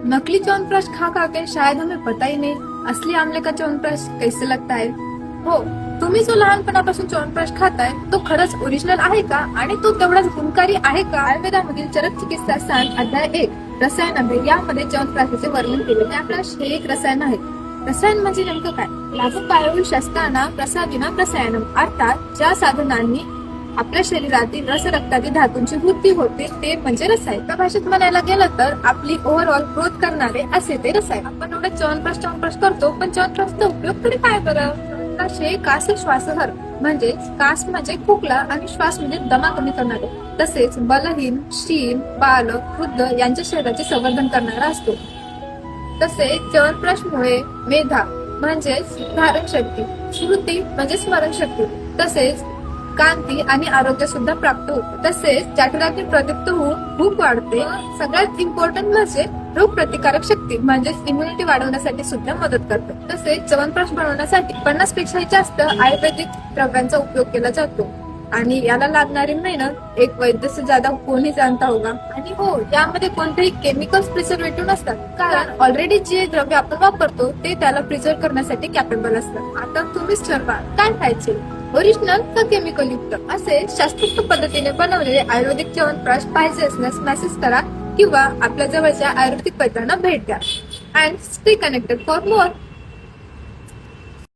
नकली च्यवनप्राश खा खा के शायद हमें पता ही नहीं असली आमले का च्यवनप्राश कैसे लगता है। हो, तुम्ही जो लहानपणापासून च्यवनप्राश खाताय तो खरंच ओरिजिनल आहे का आणि तो तेवढाच गुणकारी आहे का? आयुर्वेदामधील चरक चिकित्सा स्थान अध्याय 1 रसायन अभ्यास यामध्ये च्यवनप्राशाचे वर्णन केले. त्याप्रश हे एक रसायन आहे. रसायन म्हणजे नेमकं काय? लागू पायाळू शस्त्रांना प्रसादिना प्रसायनम अर्थात ज्या साधनांनी आपल्या शरीरातील रसरक्तातील धातूंची वृद्धी होते ते म्हणजे रसायन. त्या भाषेत म्हणायला गेलं तर आपली ओव्हरऑल ग्रोथ करणारे असे ते रसायन. आपण एवढं च्यवनप्राश करतो, पण च्यवनप्राशचा उपयोग तरी काय बरं? च्यवनप्राश हे कास श्वासहर म्हणजे कास म्हणजे खोकला आणि श्वास म्हणजे दमा कमी करणारे तसेच बलहीन, क्षीण, बालक, वृद्ध यांच्या शरीराचे संवर्धन करणारा असतो. तसेच च्यवनप्राशमुळे मेधा म्हणजे धारण शक्ती, स्मृती म्हणजे स्मरण शक्ती तसेच कांती आणि आरोग्य सुद्धा प्राप्त होते. तसेच जठरातील प्रदीप्त होऊन भूक वाढते. सगळ्यात इम्पॉर्टंट म्हणजे रोग प्रतिकारक शक्ती म्हणजेच इम्युनिटी वाढवण्यासाठी सुद्धा मदत करते. तसेच च्यवनप्राश बनवण्यासाठी 50 पेक्षाही जास्त आयुर्वेदिक द्रव्यांचा उपयोग केला जातो आणि याला लागणारी मेहनत एक वैद्य से ज्यादा कोणी जाणता होगा. आणि हो, यामध्ये कोणतेही केमिकल्स प्रिझर्वेटिव्ह नसतात कारण ऑलरेडी जे द्रव्य आपण वापरतो ते त्याला प्रिझर्व करण्यासाठी कॅपेबल असतात. आता तुम्हीच ठरवा काय खायचे, ओरिजिनल का केमिकल युक्त. असे शास्त्रोक्त पद्धतीने बनवलेले आयुर्वेदिक च्यवनप्राश पाहिजे असल्यास मेसेज करा किंवा आपल्या जवळच्या आयुर्वेदिक वैद्यांना भेट द्या. And stay connected for more.